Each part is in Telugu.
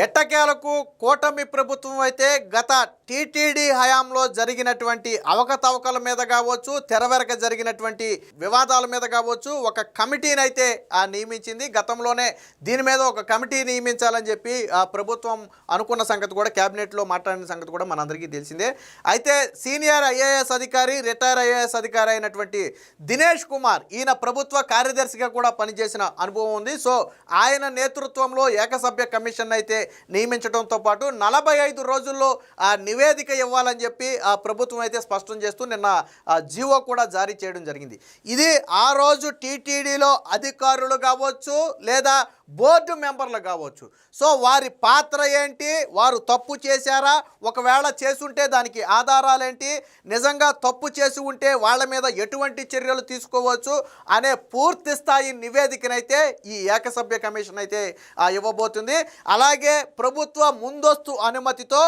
ఎట్టకేలకు కూటమి ప్రభుత్వం అయితే గత టీటీడీ హయాంలో జరిగినటువంటి అవకతవకల మీద కావచ్చు, తెరవెరక జరిగినటువంటి వివాదాల మీద కావచ్చు ఒక కమిటీని అయితే నియమించింది. గతంలోనే దీని మీద ఒక కమిటీ నియమించాలని చెప్పి ప్రభుత్వం అనుకున్న సంగతి కూడా క్యాబినెట్లో మాట్లాడిన సంగతి కూడా మనందరికీ తెలిసిందే. అయితే సీనియర్ ఐఏఎస్ అధికారి, రిటైర్ ఐఏఎస్ అధికారి అయినటువంటి దినేష్ కుమార్ ఈయన ప్రభుత్వ కార్యదర్శిగా కూడా పనిచేసిన అనుభవం ఉంది. సో ఆయన నేతృత్వంలో ఏకసభ్య కమిషన్ అయితే నియమించడంతో పాటు 45 రోజుల్లో నివేదిక ఇవ్వాలని చెప్పి ప్రభుత్వం అయితే స్పష్టం చేస్తూ నిన్న జీవో కూడా జారీ చేయడం జరిగింది. ఇది ఆ రోజు టీటీడీలో అధికారులు కావచ్చు లేదా బోర్డు మెంబర్లు కావచ్చు, సో వారి పాత్ర ఏంటి, వారు తప్పు చేశారా, ఒకవేళ చేసుంటే దానికి ఆధారాలేంటి, నిజంగా తప్పు చేసి ఉంటే వాళ్ళ మీద ఎటువంటి చర్యలు తీసుకోవచ్చు అనే పూర్తి స్థాయి నివేదికనైతే ఈ ఏకసభ్య కమిషన్ అయితే ఇవ్వబోతుంది. అలాగే ప్రభుత్వ ముందస్తు అనుమతితో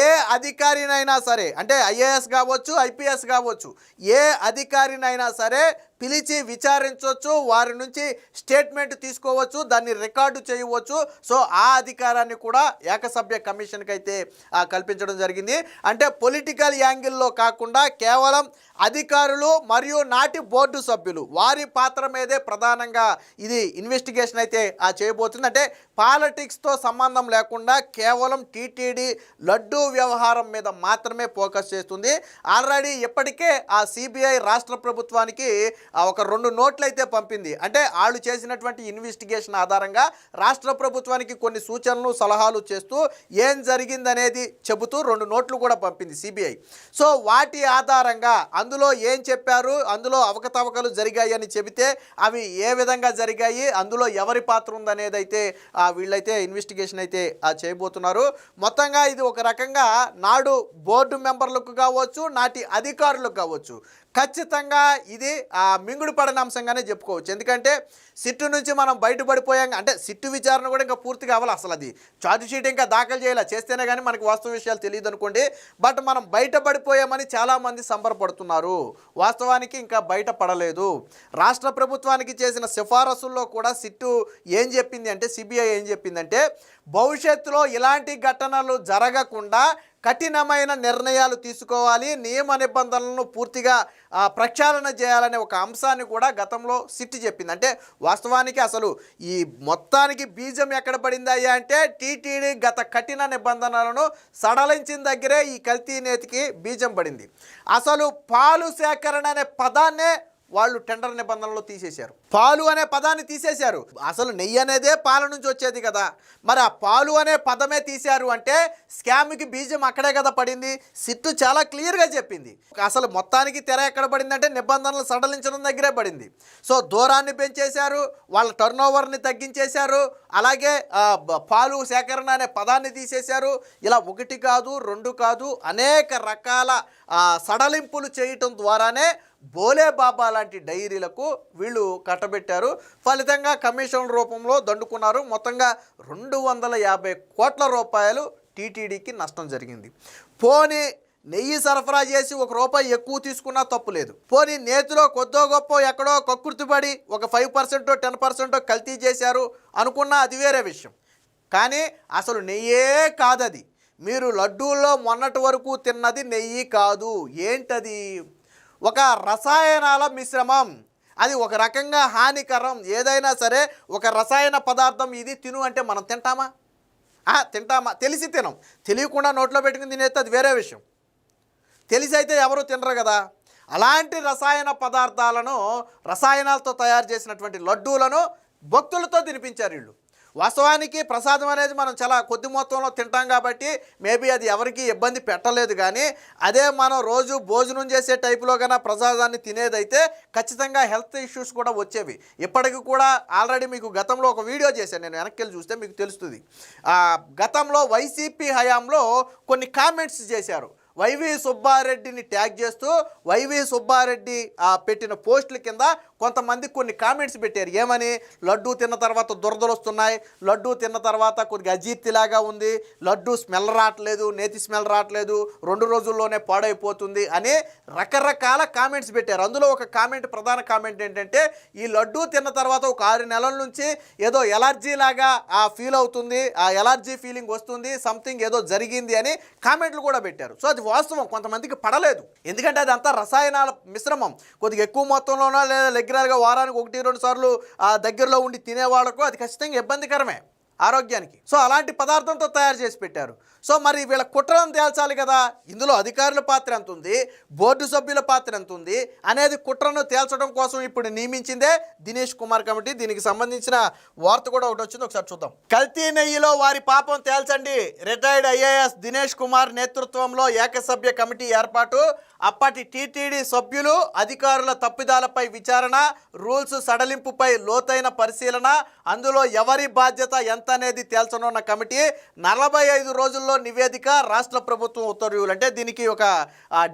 ఏ అధికారినైనా సరే, అంటే ఐఏఎస్ కావచ్చు, ఐపీఎస్ కావచ్చు, ఏ అధికారినైనా సరే పిలిచి విచారించవచ్చు, వారి నుంచి స్టేట్మెంట్ తీసుకోవచ్చు, దాన్ని రికార్డు చేయవచ్చు. సో ఆ అధికారాన్ని కూడా ఏకసభ్య కమిషన్కి అయితే కల్పించడం జరిగింది. అంటే పొలిటికల్ యాంగిల్లో కాకుండా కేవలం అధికారులు మరియు నాటి బోర్డు సభ్యులు వారి పాత్ర మీదే ప్రధానంగా ఇది ఇన్వెస్టిగేషన్ అయితే చేయబోతుంది. అంటే పాలిటిక్స్తో సంబంధం లేకుండా కేవలం టీటీడీ లడ్డూ వ్యవహారం మీద మాత్రమే ఫోకస్ చేస్తుంది. ఆల్రెడీ ఇప్పటికే ఆ సిబిఐ రాష్ట్ర ప్రభుత్వానికి ఒక 2 నోట్లు అయితే పంపింది. అంటే వాళ్ళు చేసినటువంటి ఇన్వెస్టిగేషన్ ఆధారంగా రాష్ట్ర ప్రభుత్వానికి కొన్ని సూచనలు సలహాలు చేస్తూ ఏం జరిగిందనేది చెబుతూ 2 నోట్లు కూడా పంపింది సిబిఐ. సో వాటి ఆధారంగా అందులో ఏం చెప్పారు, అందులో అవకతవకలు జరిగాయి అని చెబితే అవి ఏ విధంగా జరిగాయి, అందులో ఎవరి పాత్ర ఉందనేది అయితే వీళ్ళైతే ఇన్వెస్టిగేషన్ అయితే చేయబోతున్నారు. మొత్తంగా ఇది ఒక రకంగా నాడు బోర్డు మెంబర్లకు కావచ్చు, నాటి అధికారులకు కావచ్చు ఖచ్చితంగా ఇది మింగుడు పడిన అంశంగానే చెప్పుకోవచ్చు. ఎందుకంటే సిట్టు నుంచి మనం బయటపడిపోయాం, అంటే సిట్టు విచారణ కూడా ఇంకా పూర్తిగా అవ్వాలి. అసలు అది ఛార్జ్ షీట్ ఇంకా దాఖలు చేయాలి, చేస్తేనే కానీ మనకు వాస్తవ విషయాలు తెలియదు అనుకోండి. బట్ మనం బయటపడిపోయామని చాలామంది సంబరపడుతున్నారు. వాస్తవానికి ఇంకా బయటపడలేదు. రాష్ట్ర ప్రభుత్వానికి చేసిన సిఫారసుల్లో కూడా సిట్టు ఏం చెప్పింది అంటే, సిబిఐ ఏం చెప్పిందంటే భవిష్యత్తులో ఇలాంటి ఘటనలు జరగకుండా కఠినమైన నిర్ణయాలు తీసుకోవాలి, నియమ నిబంధనలను పూర్తిగా ప్రక్షాళన చేయాలనే ఒక అంశాన్ని కూడా గతంలో సిట్ చెప్పింది. అంటే వాస్తవానికి అసలు ఈ మొత్తానికి బీజం ఎక్కడ పడిందయ్యా అంటే టీటీడీ గత కఠిన నిబంధనలను సడలించిన దగ్గరే ఈ కల్తీ నేతికి బీజం పడింది. అసలు పాలు సేకరణ అనే పదాన్నే వాళ్ళు టెండర్ నిబంధనలు తీసేశారు. పాలు అనే పదాన్ని తీసేశారు. అసలు నెయ్యి అనేదే పాల నుంచి వచ్చేది కదా, మరి ఆ పాలు అనే పదమే తీశారు అంటే స్కామ్కి బీజం అక్కడే కదా పడింది. సిట్టు చాలా క్లియర్గా చెప్పింది. అసలు మొత్తానికి తెర ఎక్కడ పడిందంటే నిబంధనలు సడలించడం దగ్గరే పడింది. సో దూరాన్ని పెంచేశారు, వాళ్ళ టర్న్ ఓవర్ని తగ్గించేశారు, అలాగే పాలు సేకరణ అనే పదాన్ని తీసేశారు. ఇలా 1 కాదు 2 కాదు అనేక రకాల సడలింపులు చేయటం ద్వారానే బోలే బాబా లాంటి డైరీలకు వీళ్ళు కట్టబెట్టారు. ఫలితంగా కమిషన్ రూపంలో దండుకున్నారు. మొత్తంగా 250 కోట్ల రూపాయలు టీటీడీకి నష్టం జరిగింది. పోనీ నెయ్యి సరఫరా చేసి ₹1 ఎక్కువ తీసుకున్నా తప్పు లేదు. పోనీ నేతిలో కొద్దో గొప్ప ఎక్కడో కక్కుర్తిపడి ఒక 5% 10% కల్తీ చేశారు అనుకున్నా అది వేరే విషయం. కానీ అసలు నెయ్యే కాదది. మీరు లడ్డూల్లో మొన్నటి వరకు తిన్నది నెయ్యి కాదు. ఏంటది? ఒక రసాయనాల మిశ్రమం. అది ఒక రకంగా హానికరం. ఏదైనా సరే ఒక రసాయన పదార్థం ఇది తిను అంటే మనం తింటామా? తింటామా? తెలిసి తినం. తెలియకుండా నోట్లో పెట్టుకుని తినేస్తే అది వేరే విషయం. తెలిసి అయితే ఎవరు తినరు కదా. అలాంటి రసాయన పదార్థాలను, రసాయనాలతో తయారు చేసినటువంటి లడ్డూలను భక్తులతో తినిపించారు వీళ్ళు. వాస్తవానికి ప్రసాదం అనేది మనం చాలా కొద్ది మొత్తంలో తింటాం కాబట్టి మేబీ అది ఎవరికి ఇబ్బంది పెట్టలేదు. కానీ అదే మనం రోజు భోజనం చేసే టైపులో కన్నా ప్రసాదాన్ని తినేదైతే ఖచ్చితంగా హెల్త్ ఇష్యూస్ కూడా వచ్చేవి. ఇప్పటికి కూడా ఆల్రెడీ మీకు గతంలో ఒక వీడియో చేశాను, నేను వెనక్కి వెళ్ళి చూస్తే మీకు తెలుస్తుంది. గతంలో వైసీపీ హయాంలో కొన్ని కామెంట్స్ చేశారు. వైవి సుబ్బారెడ్డిని ట్యాగ్ చేస్తూ వైవి సుబ్బారెడ్డి పెట్టిన పోస్టుల కింద కొంతమంది కొన్ని కామెంట్స్ పెట్టారు. ఏమని? లడ్డూ తిన్న తర్వాత దురదలు వస్తున్నాయి, లడ్డూ తిన్న తర్వాత కొద్దిగా అజీర్తిలాగా ఉంది, లడ్డూ స్మెల్ రావట్లేదు, నేతి స్మెల్ రావట్లేదు, 2 రోజుల్లోనే పాడైపోతుంది అని రకరకాల కామెంట్స్ పెట్టారు. అందులో ఒక కామెంట్, ప్రధాన కామెంట్ ఏంటంటే, ఈ లడ్డూ తిన్న తర్వాత ఒక 6 నెలల నుంచి ఏదో ఎలర్జీ లాగా ఫీల్ అవుతుంది, ఆ ఎలర్జీ ఫీలింగ్ వస్తుంది, సంథింగ్ ఏదో జరిగింది అని కామెంట్లు కూడా పెట్టారు. సో అది వాస్తవం, కొంతమందికి పడలేదు. ఎందుకంటే అది అంతా రసాయనాల మిశ్రమం. కొద్దిగా ఎక్కువ మొత్తంలోనో లేదా రెగ్యులర్గా వారానికి 1-2 సార్లు దగ్గరలో ఉండి తినేవాళ్ళకు అది ఖచ్చితంగా ఇబ్బందికరమే ఆరోగ్యానికి. సో అలాంటి పదార్థంతో తయారు చేసి పెట్టారు. సో మరి వీళ్ళ కుట్రలను తేల్చాలి కదా. ఇందులో అధికారుల పాత్ర ఎంత ఉంది, బోర్డు సభ్యుల పాత్ర ఎంత ఉంది అనేది కుట్రను తేల్చడం కోసం ఇప్పుడు నియమించిందే దినేష్ కుమార్ కమిటీ. దీనికి సంబంధించిన వార్త కూడా ఒకటి వచ్చింది, ఒకసారి చూద్దాం. కల్తీ నెయ్యిలో వారి పాపం తేల్చండి. రిటైర్డ్ ఐఏఎస్ దినేష్ కుమార్ నేతృత్వంలో ఏకసభ్య కమిటీ ఏర్పాటు. అప్పటి టీటీడీ సభ్యులు, అధికారుల తప్పిదాలపై విచారణ, రూల్స్ సడలింపుపై లోతైన పరిశీలన, అందులో ఎవరి బాధ్యత ఎంత అనేది తేల్చనున్న కమిటీ 45 రోజుల్లో నివేదిక, రాష్ట్ర ప్రభుత్వం ఉత్తర్వులు. అంటే దీనికి ఒక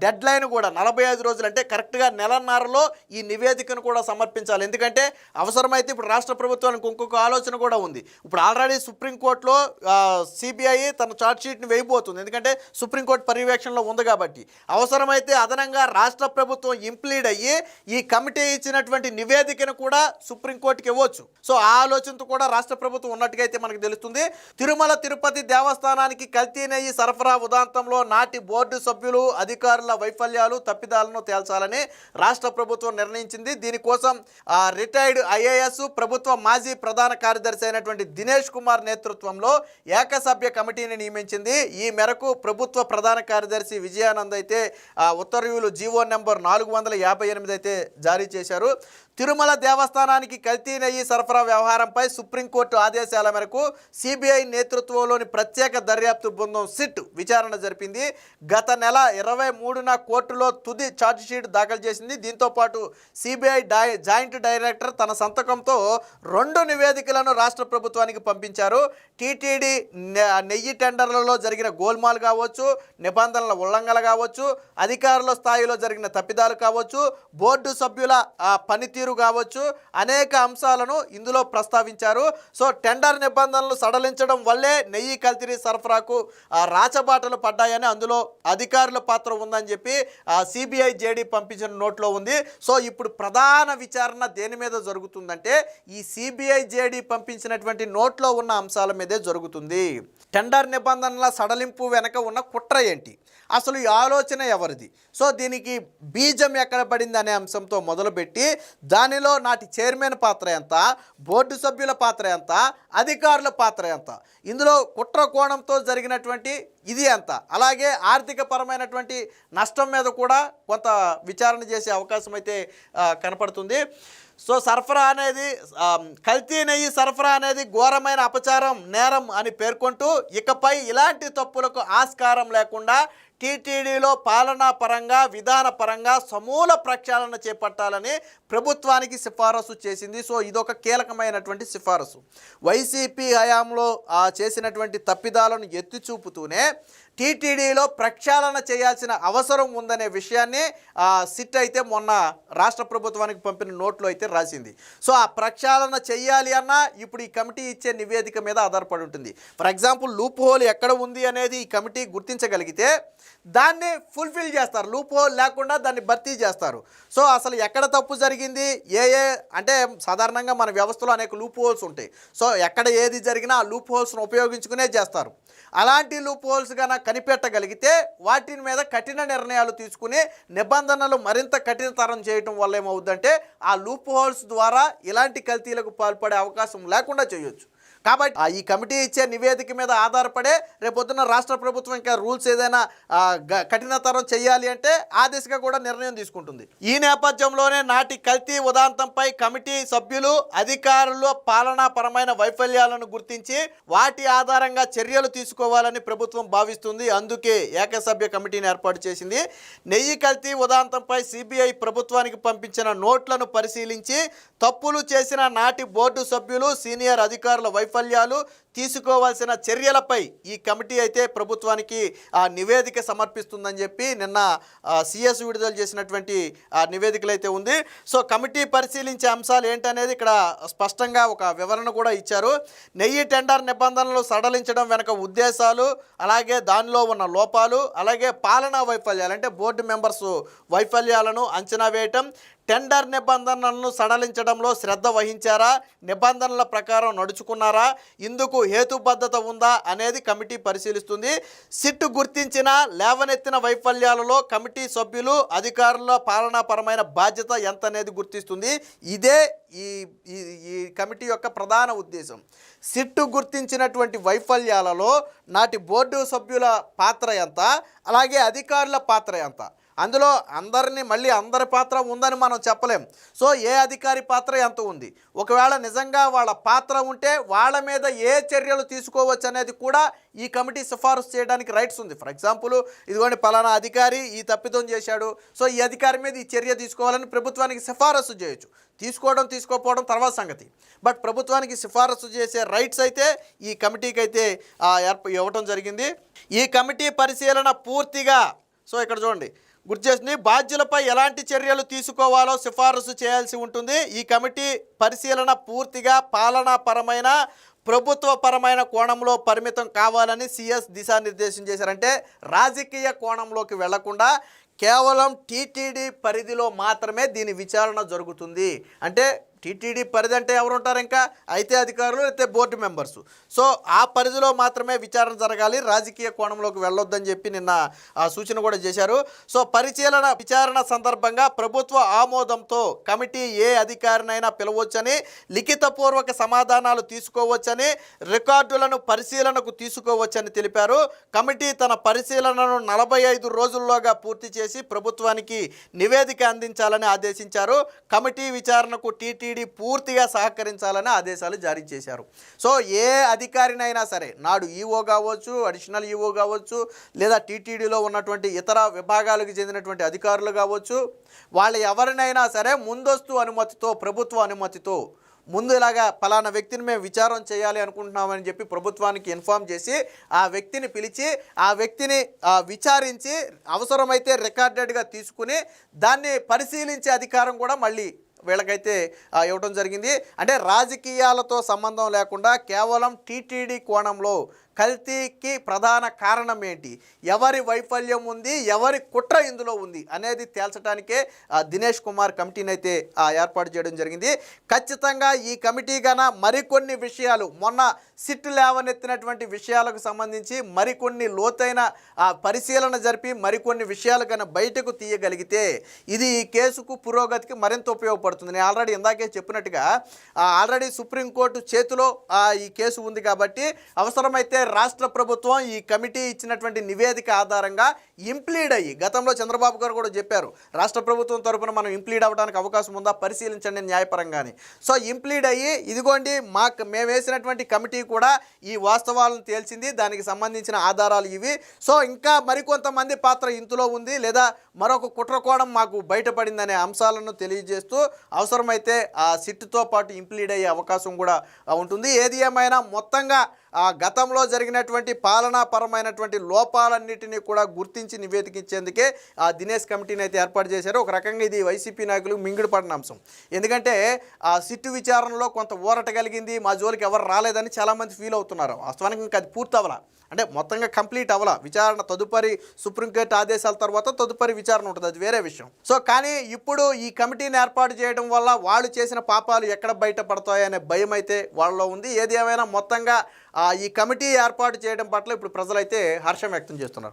డెడ్ లైన్ కూడా 45 రోజులు, అంటే కరెక్ట్గా నెలన్నరలో ఈ నివేదికను కూడా సమర్పించాలి. ఎందుకంటే అవసరమైతే ఇప్పుడు రాష్ట్ర ప్రభుత్వానికి ఇంకొక ఆలోచన కూడా ఉంది. ఇప్పుడు ఆల్రెడీ సుప్రీంకోర్టులో సిబిఐ తన ఛార్జ్ షీట్ని వేయబోతుంది, ఎందుకంటే సుప్రీంకోర్టు పర్యవేక్షణలో ఉంది కాబట్టి. అవసరమైతే అదనంగా రాష్ట్ర ప్రభుత్వం ఇంప్లీడ్ అయ్యి ఈ కమిటీ ఇచ్చినటువంటి నివేదికను కూడా సుప్రీంకోర్టుకి ఇవ్వచ్చు. సో ఆ ఆలోచనతో కూడా రాష్ట్ర ప్రభుత్వం ఉన్నట్టుగా అయితే మనకు తెలుస్తుంది. తిరుమల తిరుపతి దేవస్థానానికి కల్తీ నెయ్యి సరఫరా ఉదాంతంలో నాటి బోర్డు సభ్యులు, అధికారుల వైఫల్యాలు, తప్పిదాలను తేల్చాలని రాష్ట్ర ప్రభుత్వం నిర్ణయించింది. దీనికోసం రిటైర్డ్ ఐఏఎస్, ప్రభుత్వ మాజీ ప్రధాన కార్యదర్శి అయినటువంటి దినేష్ కుమార్ నేతృత్వంలో ఏకసభ్య కమిటీని నియమించింది. ఈ మేరకు ప్రభుత్వ ప్రధాన కార్యదర్శి విజయానంద్ అయితే ఉత్తర్వులు జీవో నెంబర్ 458 అయితే జారీ చేశారు. తిరుమల దేవస్థానానికి కల్తీ నెయ్యి సరఫరా వ్యవహారంపై సుప్రీంకోర్టు ఆదేశాల మేరకు సిబిఐ నేతృత్వంలోని ప్రత్యేక దర్యాప్తు బృందం సిట్ విచారణ జరిపింది. గత నెల 23న కోర్టులో తుది ఛార్జ్షీట్ దాఖలు చేసింది. దీంతోపాటు సిబిఐ జాయింట్ డైరెక్టర్ తన సంతకంతో 2 నివేదికలను రాష్ట్ర ప్రభుత్వానికి పంపించారు. టీటీడీ నెయ్యి టెండర్లలో జరిగిన గోల్మాల్ కావచ్చు, నిబంధనల ఉల్లంఘన కావచ్చు, అధికారుల స్థాయిలో జరిగిన తప్పిదాలు కావచ్చు, బోర్డు సభ్యుల పనితీరు కావచ్చు, అనేక అంశాలను ఇందులో ప్రస్తావించారు. సో టెండర్ నిబంధనలు సడలించడం వల్లే నెయ్యి కల్తీ సరఫరాకు రాచబాటలు పడ్డాయని, అందులో అధికారుల పాత్ర ఉందని చెప్పి సిబిఐ జేడీ పంపించిన నోట్లో ఉంది. సో ఇప్పుడు ప్రధాన విచారణ దేని మీద జరుగుతుందంటే ఈ సిబిఐ జేడీ పంపించినటువంటి నోట్లో ఉన్న అంశాల మీదే జరుగుతుంది. టెండర్ నిబంధనల సడలింపు వెనక ఉన్న కుట్ర ఏంటి, అసలు ఈ ఆలోచన ఎవరిది, సో దీనికి బీజం ఎక్కడ పడింది అనే అంశంతో మొదలుపెట్టి దానిలో నాటి చైర్మన్ పాత్ర ఎంత, బోర్డు సభ్యుల పాత్ర ఎంత, అధికారుల పాత్ర ఎంత, ఇందులో కుట్ర కోణంతో జరిగినటువంటి ఇది ఎంత, అలాగే ఆర్థిక పరమైనటువంటి నష్టం మీద కూడా కొంత విచారణ చేసే అవకాశం అయితే కనపడుతుంది. సో సరఫరా అనేది కల్తీ నెయ్యి సరఫరా అనేది ఘోరమైన అపచారం, నేరం అని పేర్కొంటూ ఇకపై ఇలాంటి తప్పులకు ఆస్కారం లేకుండా టీటీడీలో పాలనా పరంగా, విధాన పరంగా సమూల ప్రక్షాళన చేపట్టాలని ప్రభుత్వానికి సిఫారసు చేసింది. సో ఇదొక కీలకమైనటువంటి సిఫారసు. వైసీపీ హయాంలో చేసినటువంటి తప్పిదాలను ఎత్తి చూపుతూనే టీటీడీలో ప్రక్షాళన చేయాల్సిన అవసరం ఉందనే విషయాన్ని సిట్ అయితే మొన్న రాష్ట్ర ప్రభుత్వానికి పంపిన నోట్లో అయితే రాసింది. సో ఆ ప్రక్షాళన చేయాలి అన్నా ఇప్పుడు ఈ కమిటీ ఇచ్చే నివేదిక మీద ఆధారపడి ఉంటుంది. ఫర్ ఎగ్జాంపుల్ లూప్ హోల్ ఎక్కడ ఉంది అనేది ఈ కమిటీ గుర్తించగలిగితే దాన్ని ఫుల్ఫిల్ చేస్తారు, లూప్ హోల్ లేకుండా దాన్ని భర్తీ చేస్తారు. సో అసలు ఎక్కడ తప్పు జరిగింది, అంటే సాధారణంగా మన వ్యవస్థలో అనేక లూప్ హోల్స్ ఉంటాయి. సో ఎక్కడ ఏది జరిగినా ఆ లూప్ హోల్స్ను ఉపయోగించుకునే చేస్తారు. అలాంటి లూప్ హోల్స్ కనుక కనిపెట్టగలిగితే వాటి మీద కఠిన నిర్ణయాలు తీసుకుని నిబంధనలు మరింత కఠినతరం చేయటం వల్ల ఏమవుద్దంటే ఆ లూప్ హోల్స్ ద్వారా ఇలాంటి కల్తీలకు పాల్పడే అవకాశం లేకుండా చేయొచ్చు. కాబట్టి ఈ కమిటీ ఇచ్చే నివేదిక మీద ఆధారపడే రేపొద్దున రాష్ట్ర ప్రభుత్వం ఇంకా రూల్స్ ఏదైనా కఠినతరం చేయాలి అంటే ఆ దిశగా కూడా నిర్ణయం తీసుకుంటుంది. ఈ నేపథ్యంలోనే నాటి కల్తీ ఉదాంతంపై కమిటీ సభ్యులు, అధికారులు పాలనాపరమైన వైఫల్యాలను గుర్తించి వాటి ఆధారంగా చర్యలు తీసుకోవాలని ప్రభుత్వం భావిస్తుంది. అందుకే ఏకసభ్య కమిటీని ఏర్పాటు చేసింది. నెయ్యి కల్తీ ఉదాంతంపై సిబిఐ ప్రభుత్వానికి పంపించిన నోట్లను పరిశీలించి తప్పులు చేసిన నాటి బోర్డు సభ్యులు, సీనియర్ అధికారుల వైఫల్యం వైఫల్యాలు, తీసుకోవాల్సిన చర్యలపై ఈ కమిటీ అయితే ప్రభుత్వానికి నివేదిక సమర్పిస్తుందని చెప్పి నిన్న సిఎస్ విడుదల చేసినటువంటి నివేదికలు అయితే ఉంది. సో కమిటీ పరిశీలించే అంశాలు ఏంటనేది ఇక్కడ స్పష్టంగా ఒక వివరణ కూడా ఇచ్చారు. నెయ్యి టెండర్ నిబంధనలు సడలించడం వెనక ఉద్దేశాలు, అలాగే దానిలో ఉన్న లోపాలు, అలాగే పాలనా వైఫల్యాలు అంటే బోర్డు మెంబర్స్ వైఫల్యాలను అంచనా వేయటం, టెండర్ నిబంధనలను సడలించడంలో శ్రద్ధ వహించారా, నిబంధనల ప్రకారం నడుచుకున్నారా, ఇందుకు హేతుబద్ధత ఉందా అనేది కమిటీ పరిశీలిస్తుంది. సిట్ గుర్తించిన లేవనెత్తిన వైఫల్యాలలో కమిటీ సభ్యులు, అధికారుల పాలనాపరమైన బాధ్యత ఎంత అనేది గుర్తిస్తుంది. ఇదే ఈ కమిటీ యొక్క ప్రధాన ఉద్దేశం. సిట్ గుర్తించినటువంటి వైఫల్యాలలో నాటి బోర్డు సభ్యుల పాత్ర ఎంత, అలాగే అధికారుల పాత్ర ఎంత, అందులో అందరి పాత్ర ఉందని మనం చెప్పలేం. సో ఏ అధికారి పాత్ర ఎంత ఉంది, ఒకవేళ నిజంగా వాళ్ళ పాత్ర ఉంటే వాళ్ళ మీద ఏ చర్యలు తీసుకోవచ్చు అనేది కూడా ఈ కమిటీ సిఫారసు చేయడానికి రైట్స్ ఉంది. ఫర్ ఎగ్జాంపుల్, ఇదిగోండి పలానా అధికారి ఈ తప్పిదం చేశాడు, సో ఈ అధికారి మీద ఈ చర్య తీసుకోవాలని ప్రభుత్వానికి సిఫారసు చేయొచ్చు. తీసుకోకపోవడం తర్వాత సంగతి. బట్ ప్రభుత్వానికి సిఫారసు చేసే రైట్స్ అయితే ఈ కమిటీకి అయితే ఇవ్వటం జరిగింది. ఈ కమిటీ పరిశీలన పూర్తిగా, సో ఇక్కడ చూడండి గుర్తు చేసింది, బాధ్యులపై ఎలాంటి చర్యలు తీసుకోవాలో సిఫారసు చేయాల్సి ఉంటుంది. ఈ కమిటీ పరిశీలన పూర్తిగా పాలనాపరమైన, ప్రభుత్వపరమైన కోణంలో పరిమితం కావాలని సిఎస్ దిశానిర్దేశం చేశారంటే రాజకీయ కోణంలోకి వెళ్లకుండా కేవలం టీటీడీ పరిధిలో మాత్రమే దీని విచారణ జరుగుతుంది. అంటే టీటీడీ పరిధి అంటే ఎవరు ఉంటారు, ఇంకా అయితే అధికారులు అయితే బోర్డు మెంబర్సు. సో ఆ పరిధిలో మాత్రమే విచారణ జరగాలి, రాజకీయ కోణంలోకి వెళ్ళొద్దని చెప్పి నిన్న సూచన కూడా చేశారు. సో విచారణ సందర్భంగా ప్రభుత్వ ఆమోదంతో కమిటీ ఏ అధికారినైనా పిలవచ్చని, లిఖితపూర్వక సమాధానాలు తీసుకోవచ్చని, రికార్డులను పరిశీలనకు తీసుకోవచ్చని తెలిపారు. కమిటీ తన పరిశీలనను 45 రోజుల్లోగా పూర్తి చేసి ప్రభుత్వానికి నివేదిక అందించాలని ఆదేశించారు. కమిటీ విచారణకు టీటీడీ పూర్తిగా సహకరించాలని ఆదేశాలు జారీ చేశారు. సో ఏ అధికారినైనా సరే, నాడు ఈఓ కావచ్చు, అడిషనల్ ఈఓ కావచ్చు, లేదా టీటీడీలో ఉన్నటువంటి ఇతర విభాగాలకు చెందినటువంటి అధికారులు కావచ్చు, వాళ్ళు ఎవరినైనా సరే ముందస్తు అనుమతితో, ప్రభుత్వ అనుమతితో ముందు ఇలాగా పలానా వ్యక్తిని మేము విచారం చేయాలి అనుకుంటున్నామని చెప్పి ప్రభుత్వానికి ఇన్ఫామ్ చేసి ఆ వ్యక్తిని పిలిచి ఆ వ్యక్తిని విచారించి అవసరమైతే రికార్డెడ్గా తీసుకుని దాన్ని పరిశీలించే అధికారం కూడా మళ్ళీ వీళ్ళకైతే ఇవ్వడం జరిగింది. అంటే రాజకీయాలతో సంబంధం లేకుండా కేవలం టీటీడీ కోణంలో కల్తీకి ప్రధాన కారణం ఏంటి, ఎవరి వైఫల్యం ఉంది, ఎవరి కుట్ర ఇందులో ఉంది అనేది తేల్చడానికే దినేష్ కుమార్ కమిటీని అయితే ఏర్పాటు చేయడం జరిగింది. ఖచ్చితంగా ఈ కమిటీ గన మరికొన్ని విషయాలు, మొన్న సిట్ లేవనెత్తినటువంటి విషయాలకు సంబంధించి మరికొన్ని లోతైన పరిశీలన జరిపి మరికొన్ని విషయాలు కన్నా బయటకు తీయగలిగితే ఇది ఈ కేసుకు పురోగతికి మరింత ఉపయోగపడుతుంది. నేను ఆల్రెడీ ఇందాకే చెప్పినట్టుగా ఆల్రెడీ సుప్రీంకోర్టు చేతిలో ఈ కేసు ఉంది కాబట్టి అవసరమైతే రాష్ట్ర ప్రభుత్వం ఈ కమిటీ ఇచ్చినటువంటి నివేదిక ఆధారంగా ఇంప్లీడ్ అయ్యి, గతంలో చంద్రబాబు గారు కూడా చెప్పారు, రాష్ట్ర ప్రభుత్వం తరపున మనం ఇంప్లీడ్ అవ్వడానికి అవకాశం ఉందా పరిశీలించండి న్యాయపరంగానే. సో ఇంప్లీడ్ అయ్యి ఇదిగోండి మేము వేసినటువంటి కమిటీ కూడా ఈ వాస్తవాలను తేల్చింది, దానికి సంబంధించిన ఆధారాలు ఇవి, సో ఇంకా మరికొంతమంది పాత్ర ఇందులో ఉంది, లేదా మరొక కుట్రకోణం మాకు బయటపడిందనే అంశాలను తెలియజేస్తూ అవసరమైతే ఆ సిట్తో పాటు ఇంప్లీడ్ అయ్యే అవకాశం కూడా ఉంటుంది. ఏది ఏమైనా మొత్తంగా గతంలో జరిగినటువంటి పాలనాపరమైనటువంటి లోపాలన్నిటినీ కూడా గుర్తించి నివేదిక ఇచ్చేందుకే దినేష్ కమిటీని అయితే ఏర్పాటు చేశారు. ఒక రకంగా ఇది వైసీపీ నాయకులకు మింగుడు పడిన అంశం. ఎందుకంటే సిట్టు విచారణలో కొంత ఊరట కలిగింది, మా జోలికి ఎవరు రాలేదని చాలామంది ఫీల్ అవుతున్నారు. వాస్తవానికి ఇంకా అది పూర్తి అవ్వాల, అంటే మొత్తంగా కంప్లీట్ అవ్వాల విచారణ. తదుపరి సుప్రీంకోర్టు ఆదేశాల తర్వాత తదుపరి విచారణ ఉంటుంది, అది వేరే విషయం. సో కానీ ఇప్పుడు ఈ కమిటీని ఏర్పాటు చేయడం వల్ల వాళ్ళు చేసిన పాపాలు ఎక్కడ బయటపడతాయనే భయం అయితే వాళ్ళలో ఉంది. ఏది ఏమైనా మొత్తంగా ఈ కమిటీ ఏర్పాటు చేయడం పట్ల ఇప్పుడు ప్రజలైతే హర్షం వ్యక్తం చేస్తున్నారు.